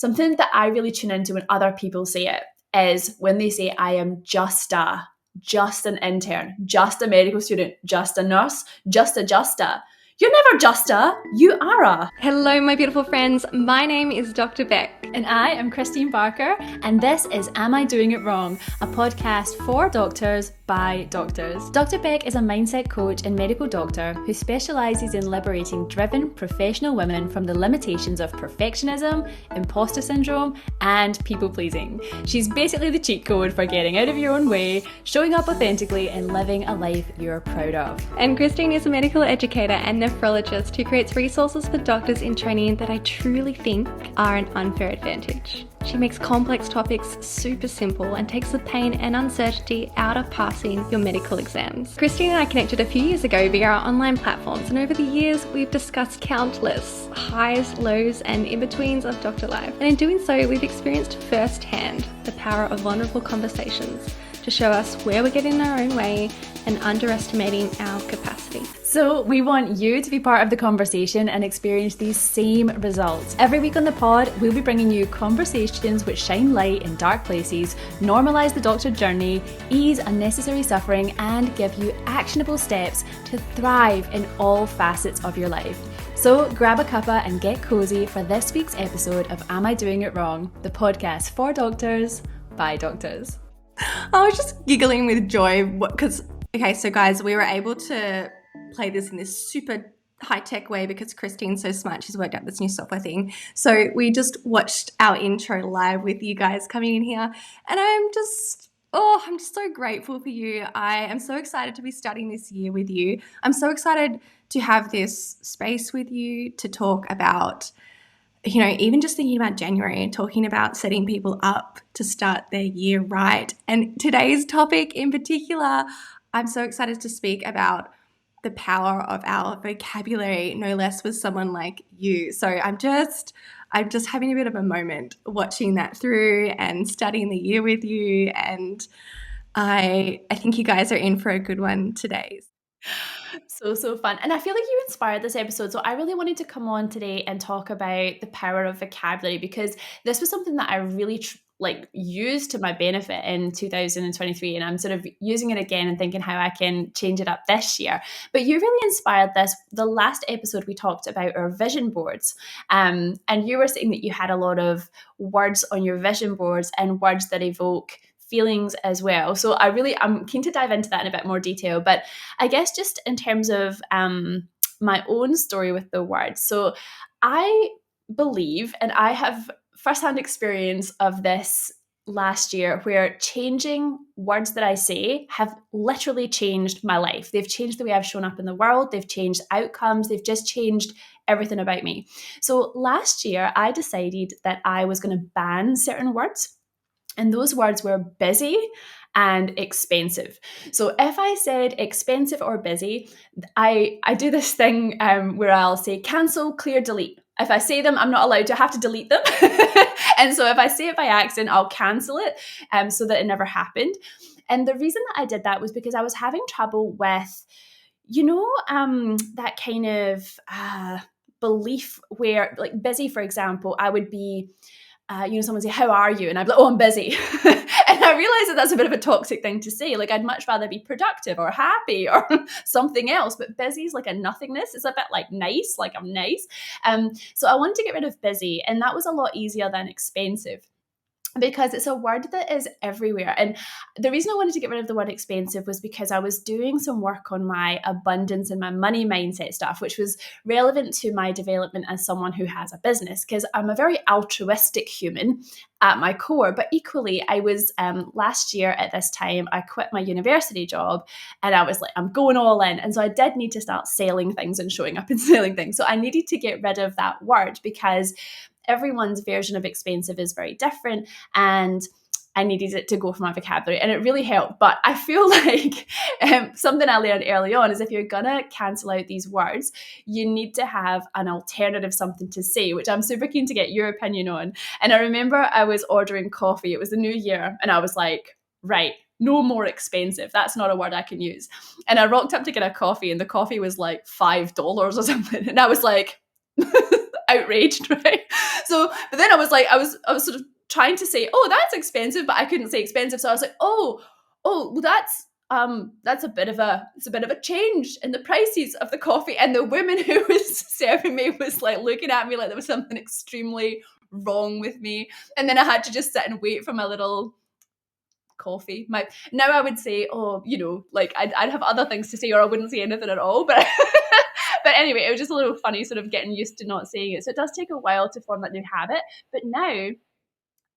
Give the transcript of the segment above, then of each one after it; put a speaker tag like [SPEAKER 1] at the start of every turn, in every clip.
[SPEAKER 1] something that I really tune into when other people say it is when they say, I am just an intern, just a medical student, just a nurse, just a. You're never just a, you are a.
[SPEAKER 2] Hello, my beautiful friends. My name is Dr. Becc.
[SPEAKER 1] And I am Kristeen Barker, and this is Am I Doing It Wrong? A podcast for doctors by doctors. Dr. Becc is a mindset coach and medical doctor who specialises in liberating driven, professional women from the limitations of perfectionism, imposter syndrome, and people-pleasing. She's basically the cheat code for getting out of your own way, showing up authentically, and living a life you're proud of.
[SPEAKER 2] And Kristeen is a medical educator and nephrologist who creates resources for doctors in training that I truly think are an unfair advantage. She makes complex topics super simple and takes the pain and uncertainty out of passing your medical exams. Kristeen and I connected a few years ago via our online platforms, and over the years we've discussed countless highs, lows, and in-betweens of doctor life. And in doing so, we've experienced firsthand the power of vulnerable conversations to show us where we're getting in our own way and underestimating our capacity.
[SPEAKER 1] So we want you to be part of the conversation and experience these same results. Every week on the pod, we'll be bringing you conversations which shine light in dark places, normalise the doctor journey, ease unnecessary suffering, and give you actionable steps to thrive in all facets of your life. So grab a cuppa and get cozy for this week's episode of Am I Doing It Wrong? The podcast for doctors by doctors.
[SPEAKER 2] I was just giggling with joy because, okay, so guys, we were able to play this in this super high-tech way because Kristeen's so smart. She's worked out this new software thing. So we just watched our intro live with you guys coming in here, and I'm just so grateful for you. I am so excited to be starting this year with you. I'm so excited to have this space with you to talk about, you know, even just thinking about January and talking about setting people up to start their year right. And today's topic in particular, I'm so excited to speak about the power of our vocabulary, no less with someone like you. So I'm just having a bit of a moment watching that through and studying the year with you. And I think you guys are in for a good one today.
[SPEAKER 1] So fun. And I feel like you inspired this episode. So I really wanted to come on today and talk about the power of vocabulary, because this was something that I really used to my benefit in 2023. And I'm sort of using it again and thinking how I can change it up this year. But you really inspired this. The last episode we talked about our vision boards. And you were saying that you had a lot of words on your vision boards and words that evoke feelings as well. So I'm keen to dive into that in a bit more detail. But I guess just in terms of my own story with the words. So I believe, and I have firsthand experience of this last year, where changing words that I say have literally changed my life. They've changed the way I've shown up in the world. They've changed outcomes. They've just changed everything about me. So last year, I decided that I was going to ban certain words. And those words were busy and expensive. So if I said expensive or busy, I do this thing where I'll say cancel, clear, delete. If I say them, I'm not allowed to have to delete them. And so if I say it by accident, I'll cancel it so that it never happened. And the reason that I did that was because I was having trouble with, that kind of belief where, like busy, for example, I would be, someone say, how are you? And I'd be like, oh, I'm busy. And I realized that that's a bit of a toxic thing to say. Like, I'd much rather be productive or happy or something else. But busy is like a nothingness. It's a bit like nice, like I'm nice. So I wanted to get rid of busy. And that was a lot easier than expensive, because it's a word that is everywhere. And the reason I wanted to get rid of the word expensive was because I was doing some work on my abundance and my money mindset stuff, which was relevant to my development as someone who has a business, because I'm a very altruistic human at my core. But equally, I was last year at this time, I quit my university job and I was like, I'm going all in. And so I did need to start selling things and showing up and selling things. So I needed to get rid of that word, because everyone's version of expensive is very different, and I needed it to go from my vocabulary, and it really helped. But I feel like something I learned early on is if you're gonna cancel out these words, you need to have an alternative, something to say, which I'm super keen to get your opinion on. And I remember I was ordering coffee, it was the new year, and I was like, right, no more expensive. That's not a word I can use. And I rocked up to get a coffee, and the coffee was like $5 or something. And I was like, outraged, right? So, but then I was like, I was sort of trying to say, oh, that's expensive, but I couldn't say expensive. So I was like, well, that's a bit of a change in the prices of the coffee. And the woman who was serving me was like looking at me like there was something extremely wrong with me. And then I had to just sit and wait for my little coffee. Now I would say, oh, like I'd have other things to say, or I wouldn't say anything at all. But but anyway, it was just a little funny, sort of getting used to not saying it. So it does take a while to form that new habit. But now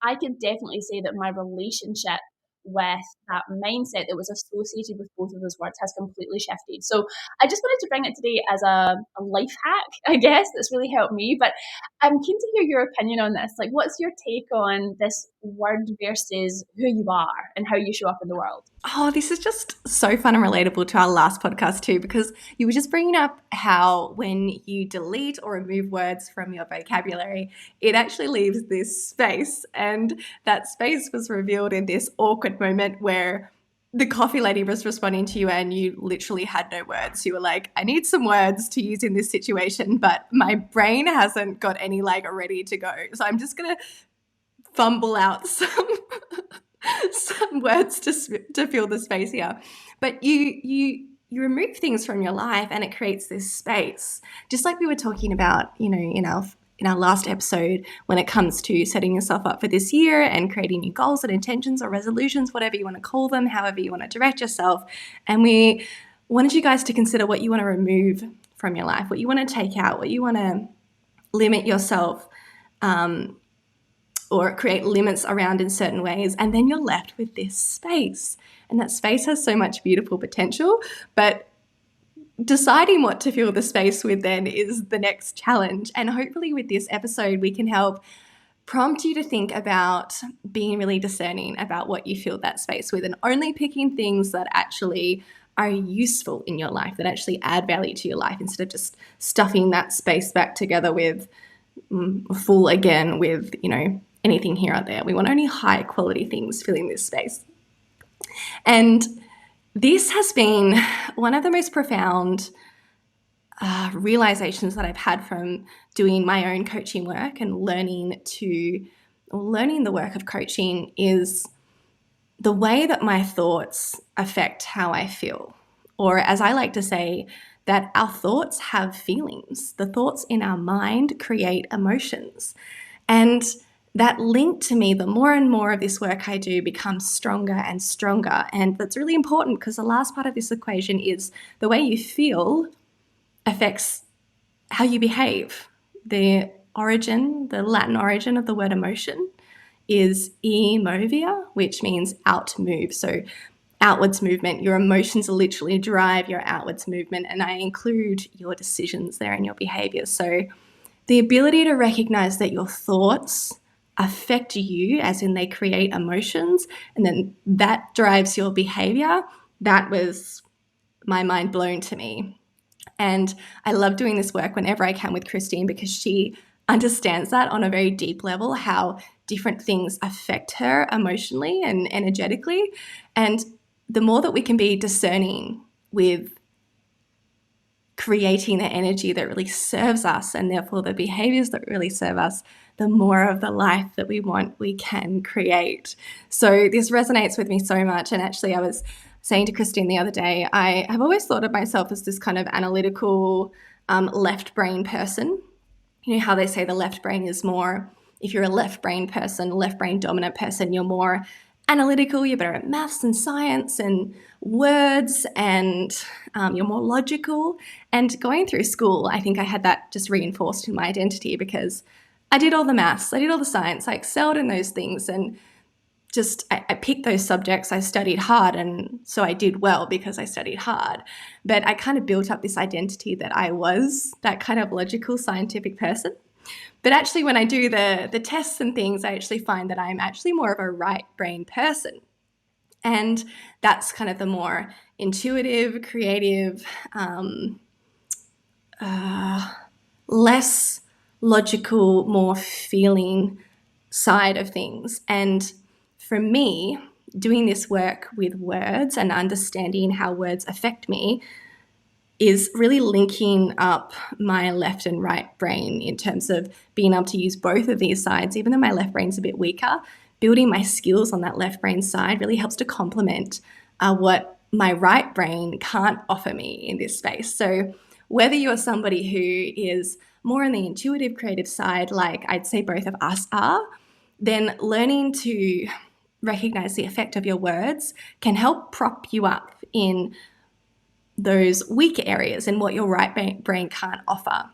[SPEAKER 1] I can definitely say that my relationship with that mindset that was associated with both of those words has completely shifted. So I just wanted to bring it today as a life hack, I guess, that's really helped me. But I'm keen to hear your opinion on this. Like, what's your take on this word versus who you are and how you show up in the world?
[SPEAKER 2] Oh, this is just so fun and relatable to our last podcast too, because you were just bringing up how when you delete or remove words from your vocabulary, it actually leaves this space. And that space was revealed in this awkward moment where the coffee lady was responding to you and you literally had no words. You were like, I need some words to use in this situation, but my brain hasn't got any like ready to go. So I'm just going to fumble out some words to fill the space here. But you remove things from your life and it creates this space. Just like we were talking about, in our last episode, when it comes to setting yourself up for this year and creating new goals and intentions or resolutions, whatever you want to call them, however you want to direct yourself. And we wanted you guys to consider what you want to remove from your life, what you want to take out, what you want to limit yourself or create limits around in certain ways. And then you're left with this space. And that space has so much beautiful potential. But deciding what to fill the space with then is the next challenge. And hopefully with this episode, we can help prompt you to think about being really discerning about what you fill that space with and only picking things that actually are useful in your life, that actually add value to your life, instead of just stuffing that space back together with full again with, anything here or there. We want only high quality things filling this space. And this has been one of the most profound realizations that I've had from doing my own coaching work and learning the work of coaching is the way that my thoughts affect how I feel. Or as I like to say, that our thoughts have feelings. The thoughts in our mind create emotions. And that link to me, the more and more of this work I do, becomes stronger and stronger. And that's really important because the last part of this equation is the way you feel affects how you behave. The Latin origin of the word emotion is emovia, which means out move. So outwards movement. Your emotions literally drive your outwards movement, and I include your decisions there and your behavior. So the ability to recognize that your thoughts affect you, as in they create emotions, and then that drives your behavior, that was my mind blown to me. And I love doing this work whenever I can with Kristeen because she understands that on a very deep level, how different things affect her emotionally and energetically. And the more that we can be discerning with creating the energy that really serves us and therefore the behaviors that really serve us, the more of the life that we want we can create. So this resonates with me so much. And actually I was saying to Kristeen the other day, I have always thought of myself as this kind of analytical left brain person. You know how they say the left brain is more, if you're a left brain person, left brain dominant person, you're more analytical, you're better at maths and science and words, and you're more logical. And going through school, I think I had that just reinforced in my identity because I did all the maths, I did all the science, I excelled in those things, and just I picked those subjects, I studied hard, and so I did well because I studied hard. But I kind of built up this identity that I was that kind of logical, scientific person. But actually when I do the tests and things, I actually find that I'm actually more of a right brain person. And that's kind of the more intuitive, creative, less logical, more feeling side of things. And for me, doing this work with words and understanding how words affect me is really linking up my left and right brain in terms of being able to use both of these sides, even though my left brain's a bit weaker. Building my skills on that left brain side really helps to complement what my right brain can't offer me in this space. So whether you're somebody who is more on the intuitive creative side, like I'd say both of us are, then learning to recognize the effect of your words can help prop you up in those weak areas and what your right brain can't offer.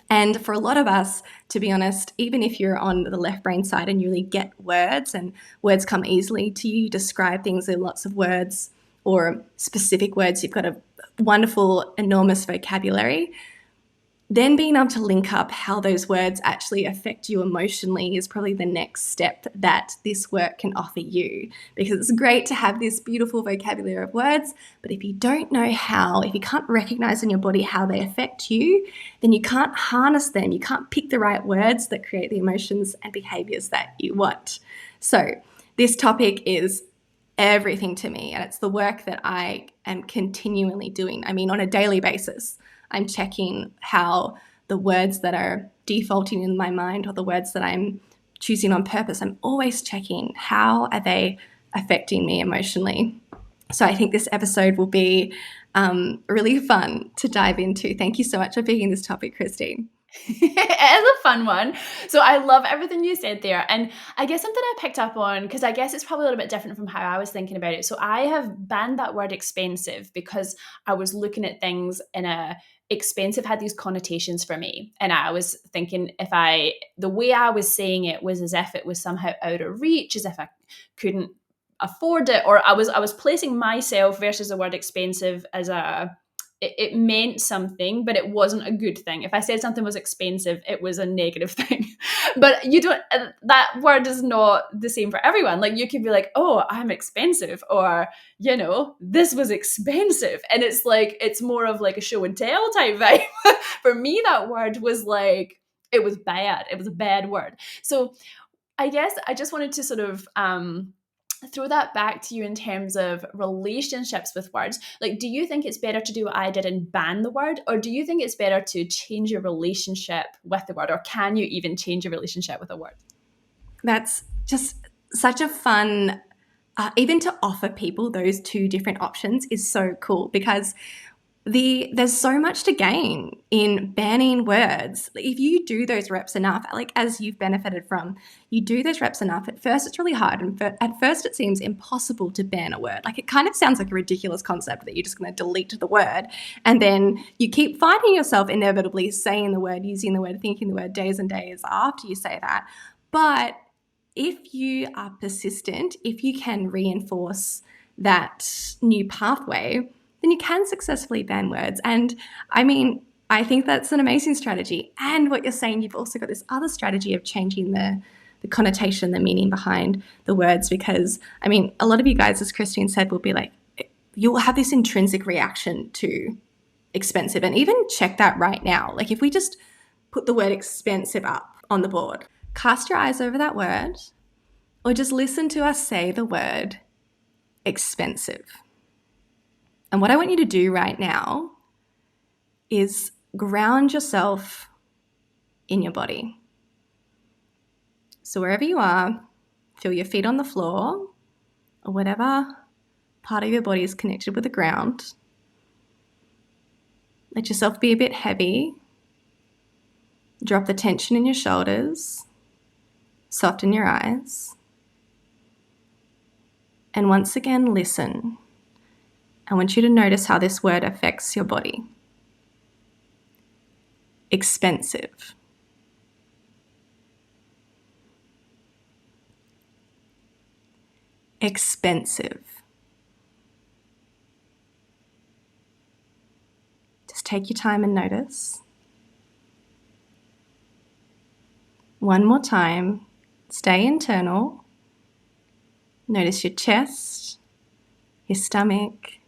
[SPEAKER 2] And for a lot of us, to be honest, even if you're on the left brain side and you really get words and words come easily to you, describe things in lots of words or specific words, you've got a wonderful, enormous vocabulary, then being able to link up how those words actually affect you emotionally is probably the next step that this work can offer you. Because it's great to have this beautiful vocabulary of words, but if you don't know how, if you can't recognize in your body how they affect you, then you can't harness them. You can't pick the right words that create the emotions and behaviors that you want. So this topic is everything to me, and it's the work that I am continually doing. I mean, on a daily basis, I'm checking how the words that are defaulting in my mind or the words that I'm choosing on purpose, I'm always checking how are they affecting me emotionally. So I think this episode will be really fun to dive into. Thank you so much for picking this topic, Kristeen.
[SPEAKER 1] It is a fun one. So I love everything you said there. And I guess something I picked up on, because I guess it's probably a little bit different from how I was thinking about it. So I have banned that word expensive because I was looking at things in a expensive had these connotations for me. And I was thinking the way I was saying it was as if it was somehow out of reach, as if I couldn't afford it, or I was placing myself versus the word expensive as it meant something, but it wasn't a good thing. If I said something was expensive, it was a negative thing. But you don't, that word is not the same for everyone. Like you could be like, oh, I'm expensive, or, this was expensive. And it's like, it's more of like a show and tell type vibe. For me, that word was like, it was bad. It was a bad word. So I guess I just wanted to sort of, throw that back to you in terms of relationships with words. Like, do you think it's better to do what I did and ban the word, or do you think it's better to change your relationship with the word, or can you even change your relationship with a word?
[SPEAKER 2] That's just such a fun, even to offer people those two different options is so cool, because there's so much to gain in banning words. If you do those reps enough, like as you've benefited from, you do those reps enough, at first it's really hard, and at first it seems impossible to ban a word. Like it kind of sounds like a ridiculous concept that you're just going to delete the word, and then you keep finding yourself inevitably saying the word, using the word, thinking the word days and days after you say that. But if you are persistent, if you can reinforce that new pathway, then you can successfully ban words. And I mean, I think that's an amazing strategy. And what you're saying, you've also got this other strategy of changing the connotation, the meaning behind the words, because I mean, a lot of you guys, as Kristeen said, will be like, you'll have this intrinsic reaction to expensive. And even check that right now. Like if we just put the word expensive up on the board, cast your eyes over that word, or just listen to us say the word expensive. And what I want you to do right now is ground yourself in your body. So wherever you are, feel your feet on the floor or whatever part of your body is connected with the ground. Let yourself be a bit heavy. Drop the tension in your shoulders. Soften your eyes. And once again, listen. I want you to notice how this word affects your body. Expensive. Expensive. Just take your time and notice. One more time. Stay internal. Notice your chest, your stomach,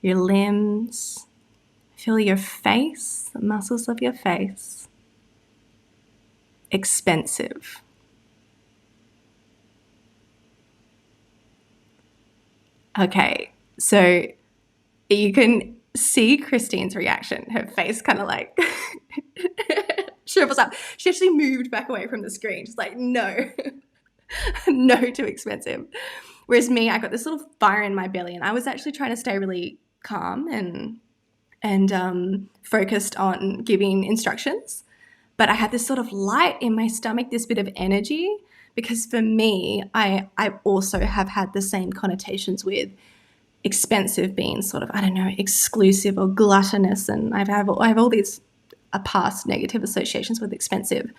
[SPEAKER 2] your limbs. Feel your face, the muscles of your face. Expensive. Okay, so you can see Kristeen's reaction. Her face kind of like shrivels up. She actually moved back away from the screen. She's like, no, no, too expensive. Whereas me, I got this little fire in my belly, and I was actually trying to stay really calm and focused on giving instructions. But I had this sort of light in my stomach, this bit of energy, because for me, I also have had the same connotations with expensive being sort of, I don't know, exclusive or gluttonous, and I have all these past negative associations with expensive.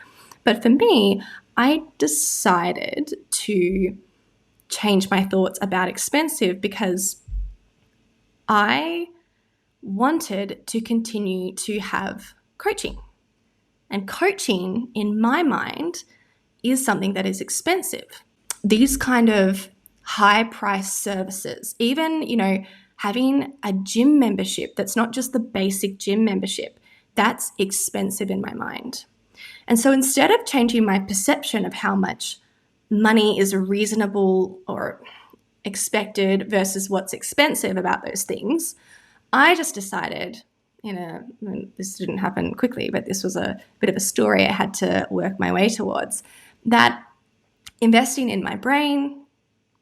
[SPEAKER 2] But for me, I decided to change my thoughts about expensive because I wanted to continue to have coaching. And coaching, in my mind, is something that is expensive. These kind of high-priced services, even, having a gym membership that's not just the basic gym membership, that's expensive in my mind. And so instead of changing my perception of how much money is reasonable or expected versus what's expensive about those things, I just decided, this didn't happen quickly, but this was a bit of a story I had to work my way towards, that investing in my brain,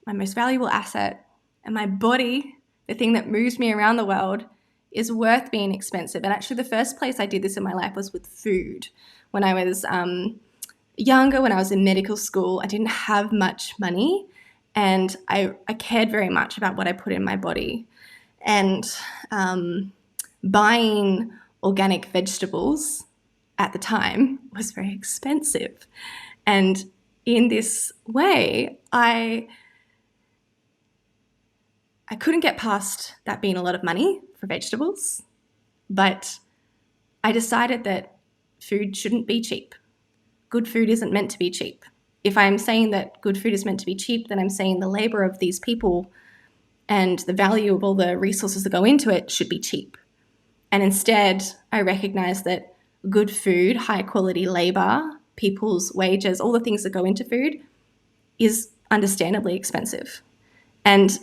[SPEAKER 2] my most valuable asset, and my body, the thing that moves me around the world, is worth being expensive. And actually the first place I did this in my life was with food. When I was younger, when I was in medical school, I didn't have much money, and I cared very much about what I put in my body. And buying organic vegetables at the time was very expensive. And in this way, I couldn't get past that being a lot of money for vegetables, but I decided that food shouldn't be cheap. Good food isn't meant to be cheap. If I'm saying that good food is meant to be cheap, then I'm saying the labor of these people and the value of all the resources that go into it should be cheap. And instead, I recognize that good food, high quality labor, people's wages, all the things that go into food is understandably expensive. And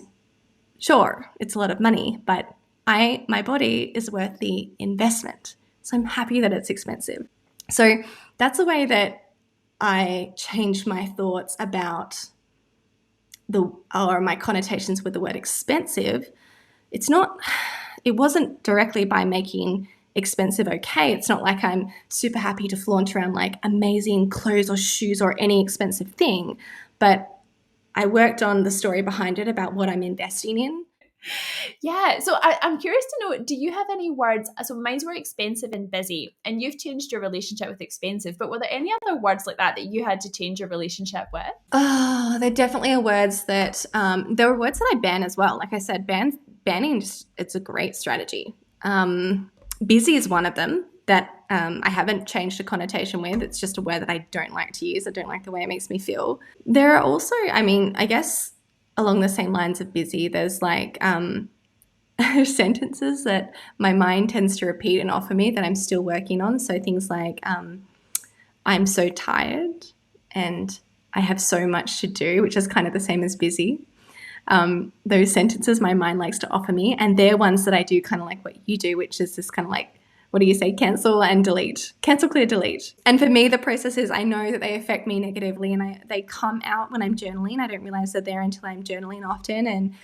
[SPEAKER 2] sure, it's a lot of money, but my body is worth the investment. So I'm happy that it's expensive. So that's the way that I changed my thoughts about my connotations with the word expensive. It wasn't directly by making expensive okay. It's not like I'm super happy to flaunt around like amazing clothes or shoes or any expensive thing, but I worked on the story behind it about what I'm investing in.
[SPEAKER 1] Yeah, so I'm curious to know, do you have any words? So mine's were expensive and busy, and you've changed your relationship with expensive, but were there any other words like that you had to change your relationship with?
[SPEAKER 2] Oh, there definitely are words that, there were words that I ban as well. Like I said, banning, it's a great strategy. Busy is one of them that I haven't changed the connotation with. It's just a word that I don't like to use. I don't like the way it makes me feel. There are also, I guess along the same lines of busy, there's like sentences that my mind tends to repeat and offer me that I'm still working on. So things like, I'm so tired and I have so much to do, which is kind of the same as busy. Those sentences my mind likes to offer me, and they're ones that I do kind of like what you do, which is just kind of like, what do you say? Cancel and delete. Cancel, clear, delete. And for me, the process is I know that they affect me negatively, and they come out when I'm journaling. I don't realize they're there until I'm journaling often, and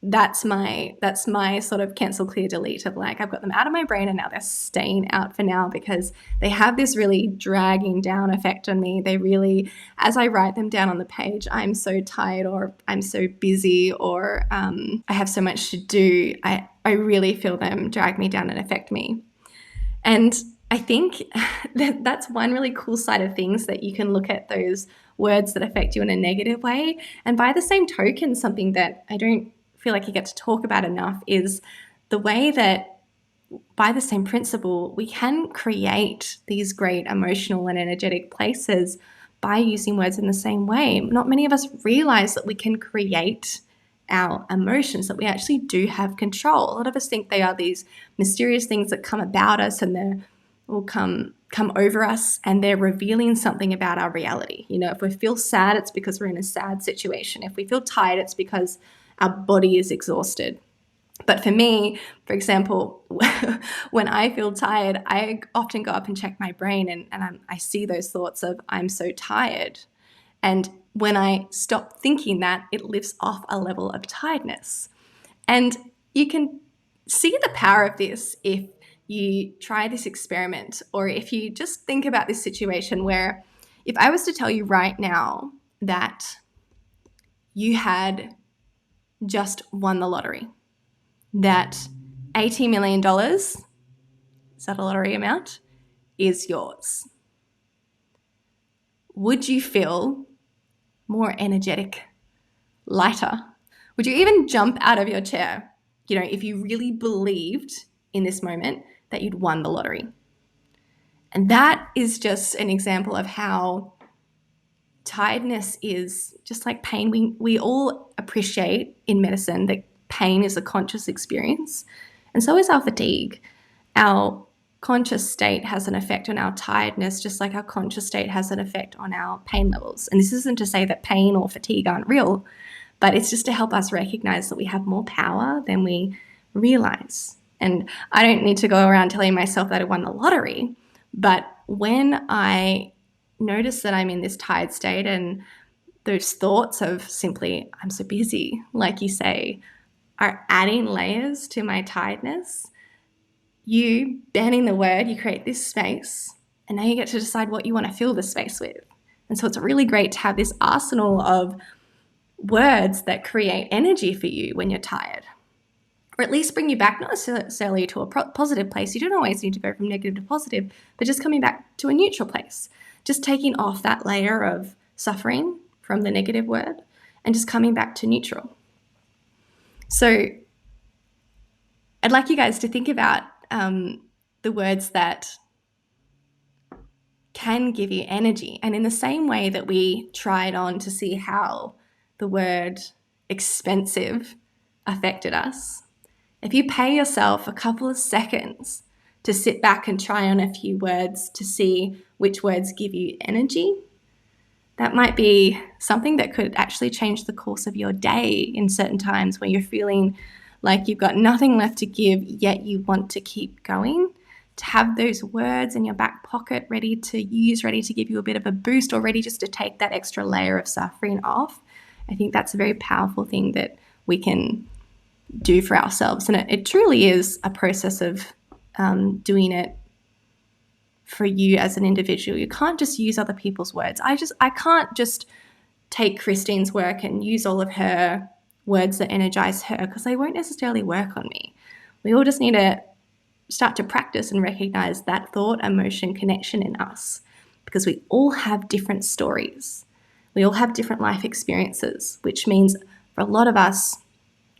[SPEAKER 2] that's my sort of cancel, clear, delete of like, I've got them out of my brain and now they're staying out for now because they have this really dragging down effect on me. They really, as I write them down on the page, I'm so tired or I'm so busy or I have so much to do. I really feel them drag me down and affect me. And I think that's one really cool side of things, that you can look at those words that affect you in a negative way. And by the same token, something that I don't feel like you get to talk about enough is the way that, by the same principle, we can create these great emotional and energetic places by using words in the same way. Not many of us realize that we can create our emotions, that we actually do have control. A lot of us think they are these mysterious things that come about us and they will come over us, and they're revealing something about our reality. If we feel sad, it's because we're in a sad situation. If we feel tired, it's because our body is exhausted. But for me, for example, when I feel tired, I often go up and check my brain, and I see those thoughts of, I'm so tired. And when I stop thinking that, it lifts off a level of tiredness. And you can see the power of this if you try this experiment, or if you just think about this situation where, if I was to tell you right now that you had just won the lottery, that $80 million, is that a lottery amount, is yours, would you feel more energetic, lighter? Would you even jump out of your chair, if you really believed in this moment that you'd won the lottery? And that is just an example of how tiredness is just like pain. We all appreciate in medicine that pain is a conscious experience, and so is our fatigue. Our conscious state has an effect on our tiredness, just like our conscious state has an effect on our pain levels. And this isn't to say that pain or fatigue aren't real, but it's just to help us recognize that we have more power than we realize. And I don't need to go around telling myself that I won the lottery, but when I notice that I'm in this tired state, and those thoughts of simply, I'm so busy, like you say, are adding layers to my tiredness, you banning the word, you create this space, and now you get to decide what you want to fill the space with. And so it's really great to have this arsenal of words that create energy for you when you're tired, or at least bring you back, not necessarily to a positive place. You don't always need to go from negative to positive, but just coming back to a neutral place, just taking off that layer of suffering from the negative word and just coming back to neutral. So I'd like you guys to think about the words that can give you energy. And in the same way that we tried on to see how the word expensive affected us, if you pay yourself a couple of seconds to sit back and try on a few words to see which words give you energy, that might be something that could actually change the course of your day in certain times where you're feeling like you've got nothing left to give, yet you want to keep going. To have those words in your back pocket ready to use, ready to give you a bit of a boost, or ready just to take that extra layer of suffering off. I think that's a very powerful thing that we can do for ourselves. And it truly is a process of doing it for you as an individual. You can't just use other people's words. I can't just take Kristeen's work and use all of her words that energize her, because they won't necessarily work on me. We all just need to start to practice and recognize that thought, emotion, connection in us, because we all have different stories. We all have different life experiences, which means for a lot of us,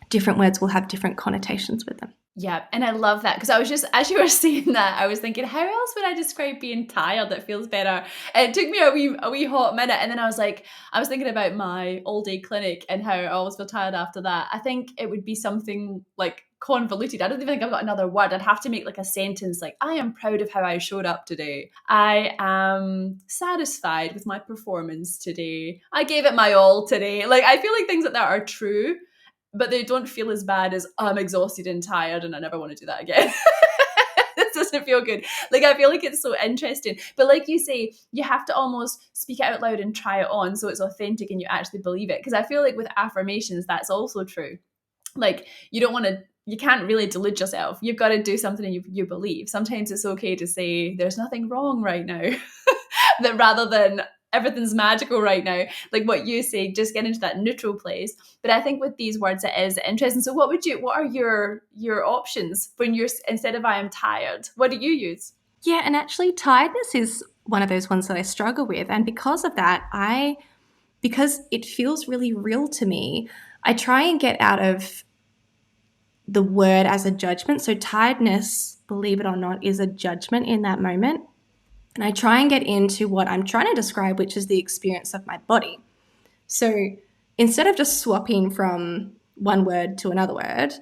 [SPEAKER 2] different words will have different connotations with them.
[SPEAKER 1] Yeah, and I love that, because I was just, as you were saying that, I was thinking, how else would I describe being tired that feels better? And it took me a wee hot minute, and then I was thinking about my all-day clinic and how I always feel tired after that. I think it would be something like convoluted. I don't even think I've got another word. I'd have to make like a sentence like, I am proud of how I showed up today. I am satisfied with my performance today. I gave it my all today. Like, I feel like things like that are true, but they don't feel as bad as I'm exhausted and tired and I never want to do that again. This doesn't feel good. Like, I feel like it's so interesting. But like you say, you have to almost speak it out loud and try it on so it's authentic and you actually believe it. Because I feel like with affirmations, that's also true. Like, you can't really delude yourself. You've got to do something you believe. Sometimes it's okay to say there's nothing wrong right now, that rather than everything's magical right now, like what you say, just get into that neutral place. But I think with these words, it is interesting. So what are your options when you're, instead of I am tired, what do you use?
[SPEAKER 2] Yeah, and actually tiredness is one of those ones that I struggle with. And because of that, because it feels really real to me, I try and get out of the word as a judgment. So tiredness, believe it or not, is a judgment in that moment. And I try and get into what I'm trying to describe, which is the experience of my body. So instead of just swapping from one word to another word,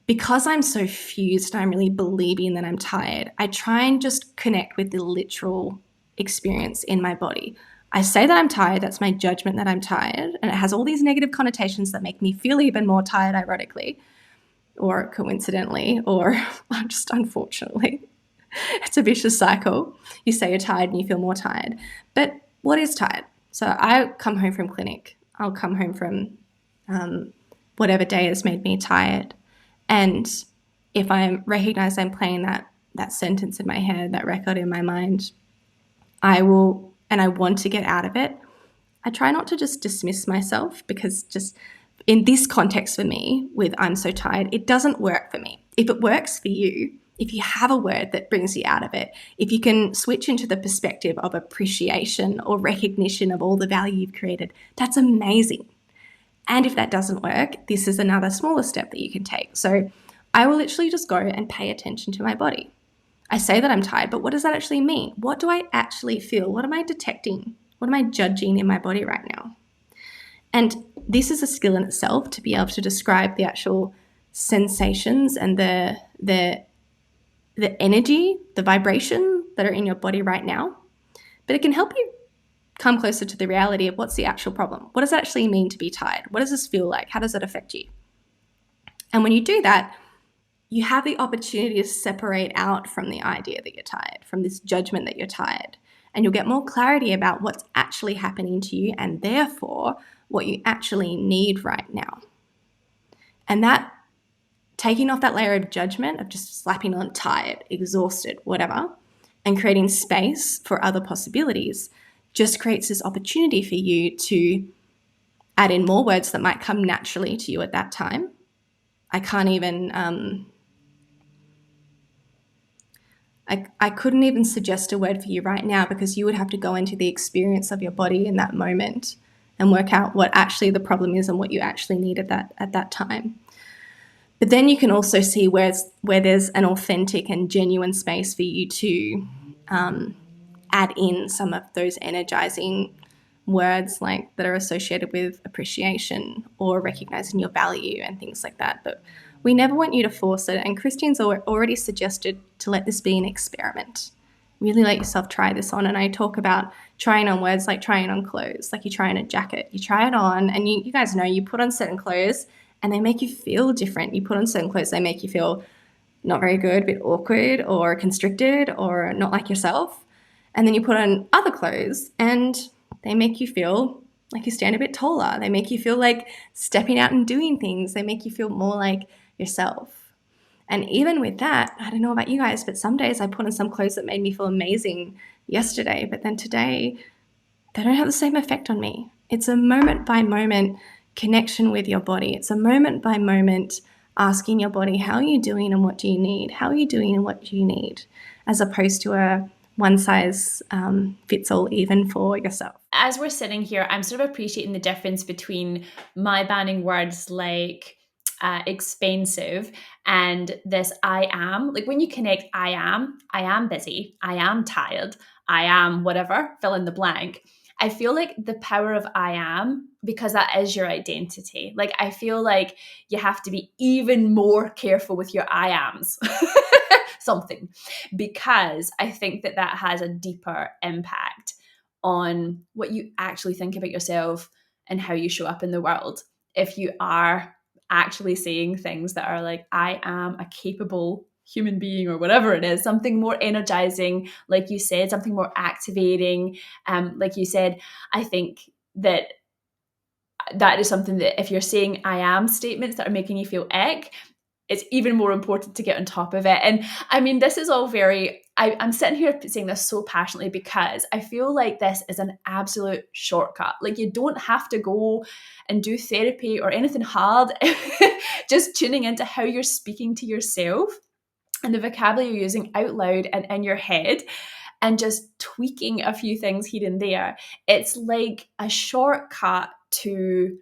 [SPEAKER 2] because I'm so fused and I'm really believing that I'm tired, I try and just connect with the literal experience in my body. I say that I'm tired, that's my judgment that I'm tired, and it has all these negative connotations that make me feel even more tired, ironically. or coincidentally, or just unfortunately. It's a vicious cycle. You say you're tired and you feel more tired. But what is tired? So I come home from clinic. I'll come home from whatever day has made me tired. And if I recognize I'm playing that sentence in my head, that record in my mind, I will, and I want to get out of it. I try not to just dismiss myself, because just in this context for me, with I'm so tired, it doesn't work for me. If it works for you, if you have a word that brings you out of it, if you can switch into the perspective of appreciation or recognition of all the value you've created, that's amazing. And if that doesn't work, this is another smaller step that you can take. So I will literally just go and pay attention to my body. I say that I'm tired, but what does that actually mean? What do I actually feel? What am I detecting? What am I judging in my body right now? And this is a skill in itself, to be able to describe the actual sensations and the energy, the vibration that are in your body right now. But it can help you come closer to the reality of what's the actual problem. What does it actually mean to be tired? What does this feel like? How does it affect you? And when you do that, you have the opportunity to separate out from the idea that you're tired, from this judgment that you're tired. And you'll get more clarity about what's actually happening to you, and therefore what you actually need right now. And that, taking off that layer of judgment, of just slapping on tired, exhausted, whatever, and creating space for other possibilities, just creates this opportunity for you to add in more words that might come naturally to you at that time. I can't even, I couldn't even suggest a word for you right now, because you would have to go into the experience of your body in that moment and work out what actually the problem is and what you actually need at that time. But then you can also see where there's an authentic and genuine space for you to add in some of those energizing words, like that are associated with appreciation or recognizing your value and things like that. But we never want you to force it. And Kristeen's already suggested to let this be an experiment. Really let yourself try this on. And I talk about trying on words like trying on clothes, like you try on a jacket. You try it on, and you guys know, you put on certain clothes and they make you feel different. You put on certain clothes, they make you feel not very good, a bit awkward or constricted or not like yourself. And then you put on other clothes and they make you feel like you stand a bit taller. They make you feel like stepping out and doing things. They make you feel more like yourself. And even with that, I don't know about you guys, but some days I put on some clothes that made me feel amazing yesterday, but then today they don't have the same effect on me. It's a moment by moment connection with your body. It's a moment by moment asking your body, how are you doing and what do you need? How are you doing and what do you need? As opposed to a one size fits all even for yourself.
[SPEAKER 1] As we're sitting here, I'm sort of appreciating the difference between my banning words like expensive and this I am. Like when you connect I am busy, I am tired, I am whatever, fill in the blank. I feel like the power of I am, because that is your identity. Like I feel like you have to be even more careful with your I ams. Something, because I think that has a deeper impact on what you actually think about yourself and how you show up in the world. If you are actually saying things that are like, I am a capable human being, or whatever it is, something more energizing, like you said, something more activating. Like you said, I think that is something that if you're saying I am statements that are making you feel ick, it's even more important to get on top of it. And I mean, this is all very, I'm sitting here saying this so passionately because I feel like this is an absolute shortcut. Like you don't have to go and do therapy or anything hard. Just tuning into how you're speaking to yourself and the vocabulary you're using out loud and in your head, and just tweaking a few things here and there. It's like a shortcut to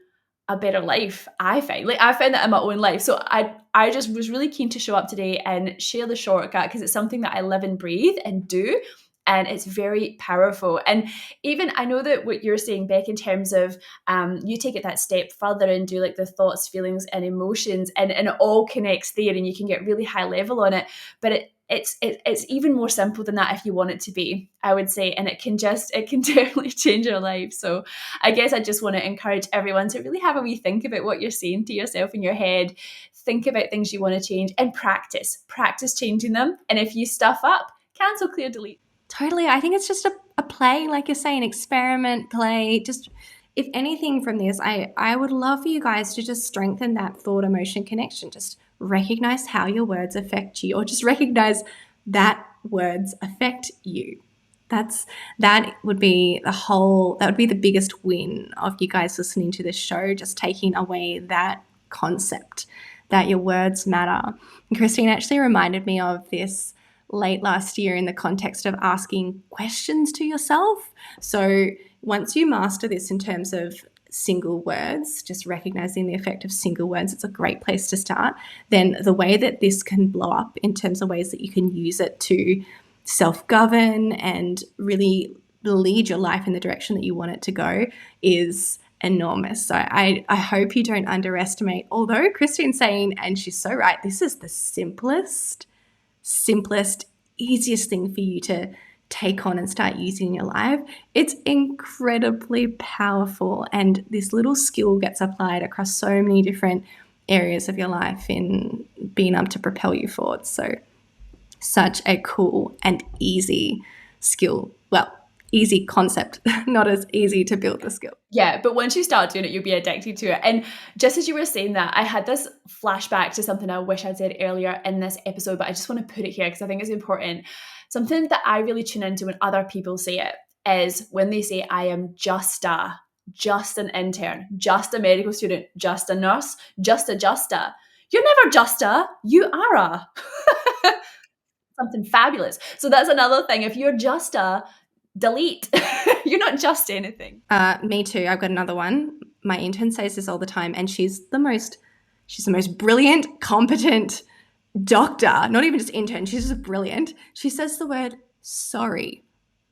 [SPEAKER 1] a better life, I find. Like I found that in my own life. So I just was really keen to show up today and share the shortcut, because it's something that I live and breathe and do. And it's very powerful. And even I know that what you're saying, Becc, in terms of you take it that step further and do like the thoughts, feelings, and emotions, and it all connects there, and you can get really high level on it. But it's even more simple than that if you want it to be, I would say, and it can definitely change your life. So I guess I just want to encourage everyone to really have a wee think about what you're saying to yourself in your head. think about things you want to change, and practice changing them. And if you stuff up, cancel, clear, delete.
[SPEAKER 2] Totally. I think it's just a play, like you're saying, experiment, play. Just, if anything from this, I would love for you guys to just strengthen that thought emotion connection. Just recognize how your words affect you, or just recognize that words affect you. That would be the biggest win of you guys listening to this show, just taking away that concept that your words matter. And Kristeen actually reminded me of this late last year in the context of asking questions to yourself. So once you master this in terms of single words, just recognizing the effect of single words, it's a great place to start. Then the way that this can blow up in terms of ways that you can use it to self-govern and really lead your life in the direction that you want it to go is enormous. So I hope you don't underestimate, although Kristeen's saying, and she's so right, this is the simplest, easiest thing for you to take on and start using in your life. It's incredibly powerful, and this little skill gets applied across so many different areas of your life in being able to propel you forward. So such a cool and easy skill. Well, easy concept, not as easy to build the skill.
[SPEAKER 1] Yeah, but once you start doing it, you'll be addicted to it. And just as you were saying that, I had this flashback to something I wish I'd said earlier in this episode, but I just want to put it here because I think it's important. Something that I really tune into when other people say it is when they say, I am just an intern, just a medical student, just a nurse, just a. You're never just a, you are a. Something fabulous. So that's another thing. If you're just a, delete. You're not just anything.
[SPEAKER 2] Me too. I've got another one. My intern says this all the time, and she's the most brilliant, competent doctor. Not even just intern. She's just brilliant. She says the word sorry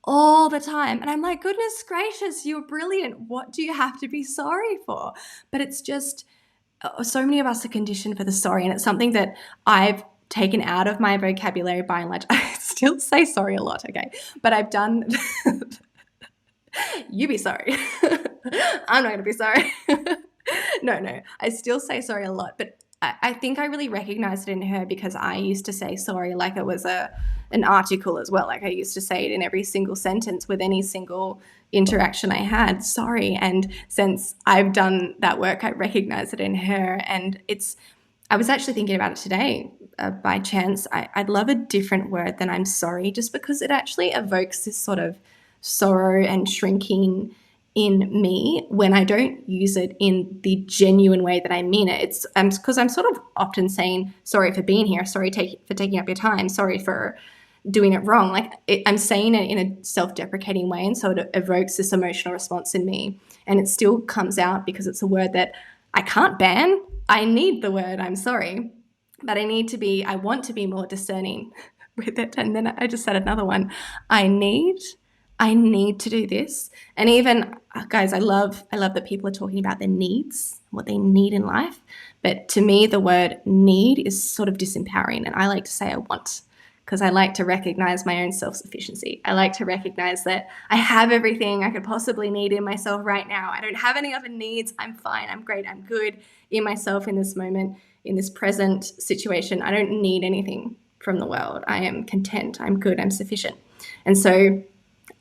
[SPEAKER 2] all the time, and I'm like, goodness gracious, you're brilliant. What do you have to be sorry for? But it's just so many of us are conditioned for the sorry, and it's something that I've taken out of my vocabulary by and large. I still say sorry a lot, okay? But I've done you be sorry. I'm not going to be sorry. No. I still say sorry a lot, but I think I really recognized it in her because I used to say sorry like it was an article as well. Like I used to say it in every single sentence with any single interaction I had, sorry. And since I've done that work, I recognize it in her. And I was actually thinking about it today. By chance, I'd love a different word than I'm sorry, just because it actually evokes this sort of sorrow and shrinking in me when I don't use it in the genuine way that I mean it. It's because I'm sort of often saying sorry for being here, sorry for taking up your time, sorry for doing it wrong. Like I'm saying it in a self-deprecating way, and so it evokes this emotional response in me, and it still comes out because it's a word that I can't ban. I need the word I'm sorry. But I want to be more discerning with it. And then I just said another one. I need to do this. And even, guys, I love that people are talking about their needs, what they need in life. But to me, the word need is sort of disempowering. And I like to say I want, because I like to recognize my own self-sufficiency. I like to recognize that I have everything I could possibly need in myself right now. I don't have any other needs. I'm fine. I'm great. I'm good in myself in this moment, in this present situation. I don't need anything from the world. I am content. I'm good. I'm sufficient. And so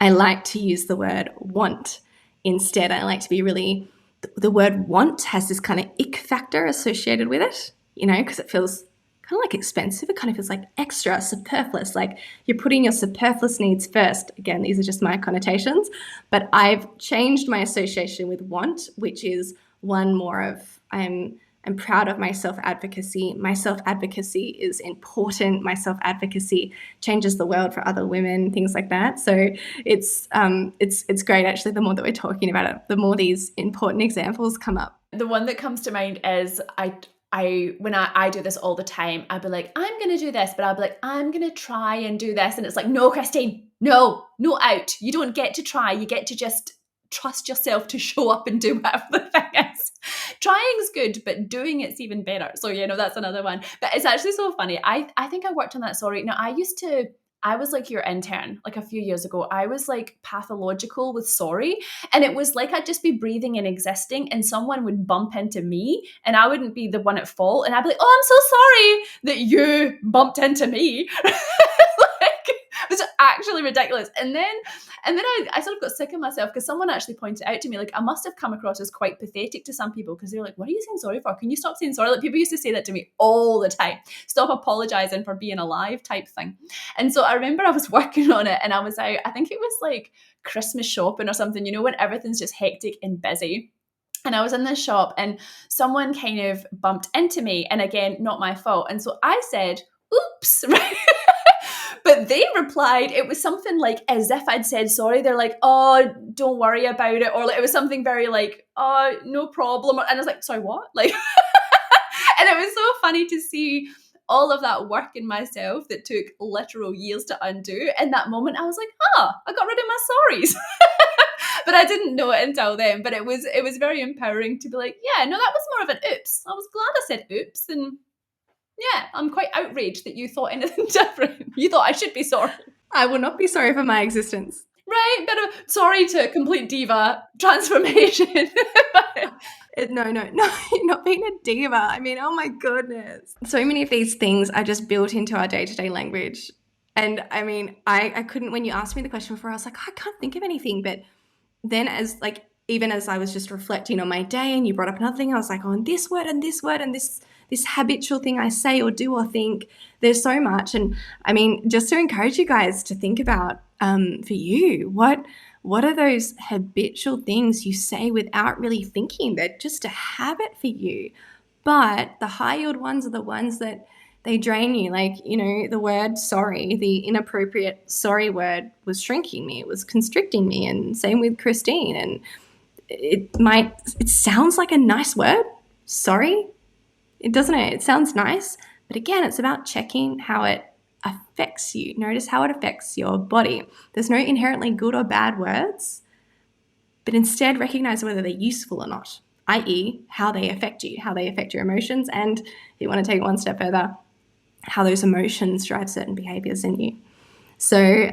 [SPEAKER 2] I like to use the word want instead. I like to be really, the word want has this kind of ick factor associated with it, because it feels kind of like expensive. It kind of feels like extra, superfluous, like you're putting your superfluous needs first. Again, these are just my connotations, but I've changed my association with want, which is one more of I'm proud of my self-advocacy. My self-advocacy is important. My self-advocacy changes the world for other women, things like that. So it's great, actually, the more that we're talking about it, the more these important examples come up.
[SPEAKER 1] The one that comes to mind is when I do this all the time, I'd be like, I'm going to do this, but I'll be like, I'm going to try and do this. And it's like, no, Kristeen, no out. You don't get to try. You get to just trust yourself to show up and do whatever the thing is. Trying's good, but doing it's even better. So, that's another one. But it's actually so funny. I think I worked on that. Sorry. Now, I used to I was like your intern like a few years ago. I was like pathological with sorry. And it was like I'd just be breathing and existing, and someone would bump into me and I wouldn't be the one at fault. And I'd be like, oh, I'm so sorry that you bumped into me. Like, it was actually ridiculous. And then I sort of got sick of myself because someone actually pointed out to me, like, I must have come across as quite pathetic to some people because they're like, what are you saying sorry for? Can you stop saying sorry? Like, people used to say that to me all the time. Stop apologizing for being alive type thing. And so I remember I was working on it and I was out, I think it was like Christmas shopping or something, you know, when everything's just hectic and busy. And I was in this shop and someone kind of bumped into me. And again, not my fault. And so I said, oops, right? But they replied, it was something like as if I'd said sorry. They're like, oh, don't worry about it. Or like, it was something very like, oh, no problem. And I was like, sorry, what? Like, and it was so funny to see all of that work in myself that took literal years to undo. In that moment, I was like, I got rid of my sorries. But I didn't know it until then. But it was very empowering to be like, yeah, no, that was more of an oops. I was glad I said oops. And yeah, I'm quite outraged that you thought anything different. You thought I should be sorry.
[SPEAKER 2] I will not be sorry for my existence.
[SPEAKER 1] Right? Bit of sorry to complete diva transformation.
[SPEAKER 2] No, you're not being a diva. I mean, oh my goodness. So many of these things are just built into our day-to-day language. And I mean, I couldn't, when you asked me the question before, I was like, I can't think of anything. But then even as I was just reflecting on my day and you brought up another thing, I was like, oh, and this word and this word and this habitual thing I say or do or think, there's so much. And I mean, just to encourage you guys to think about for you, what are those habitual things you say without really thinking? They're just a habit for you. But the high yield ones are the ones that they drain you. Like, you know, the word sorry, the inappropriate sorry word was shrinking me. It was constricting me. And same with Kristeen. And it sounds like a nice word, sorry. It doesn't. It sounds nice. But again, it's about checking how it affects you. Notice how it affects your body. There's no inherently good or bad words, but instead recognize whether they're useful or not, i.e. how they affect you, how they affect your emotions, and if you want to take it one step further, how those emotions drive certain behaviors in you. So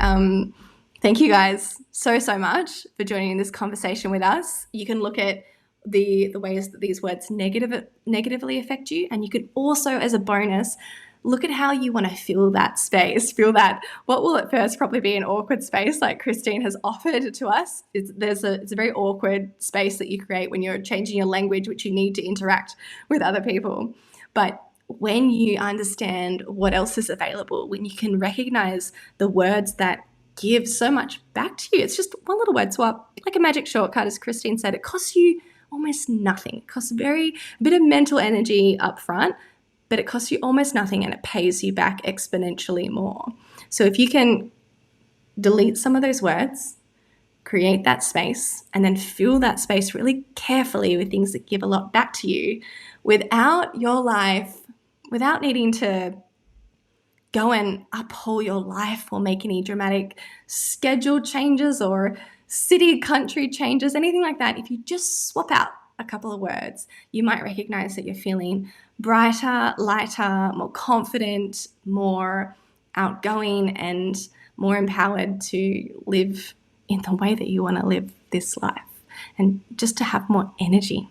[SPEAKER 2] thank you guys so much for joining in this conversation with us. You can look at the ways that these words negatively affect you, and you can also, as a bonus, look at how you want to fill that space. Feel that what will at first probably be an awkward space like Kristeen has offered to us. It's a very awkward space that you create when you're changing your language, which you need to interact with other people. But when you understand what else is available, when you can recognize the words that give so much back to you, it's just one little word swap, like a magic shortcut, as Kristeen said. It costs you almost nothing. It costs a bit of mental energy up front, but it costs you almost nothing and it pays you back exponentially more. So if you can delete some of those words, create that space, and then fill that space really carefully with things that give a lot back to you without needing to go and uphold your life or make any dramatic schedule changes or city, country changes, anything like that. If you just swap out a couple of words, you might recognize that you're feeling brighter, lighter, more confident, more outgoing, and more empowered to live in the way that you want to live this life, and just to have more energy,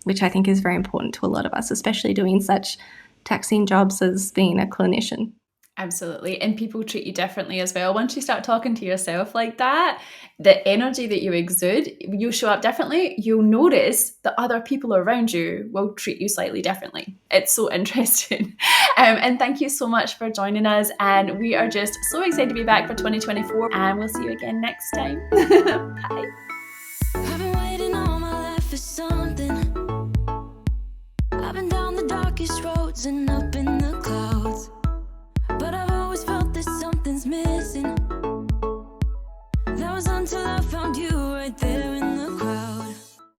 [SPEAKER 2] which I think is very important to a lot of us, especially doing such taxing jobs as being a clinician.
[SPEAKER 1] Absolutely. And people treat you differently as well. Once you start talking to yourself like that, the energy that you exude, you show up differently. You'll notice that other people around you will treat you slightly differently. It's so interesting. And thank you so much for joining us. And we are just so excited to be back for 2024. And we'll see you again next time. Bye.
[SPEAKER 3] I've been waiting all my life for something. I've been down the darkest roads and up in the clouds. But I've always felt that something's missing. That was until I found you right there.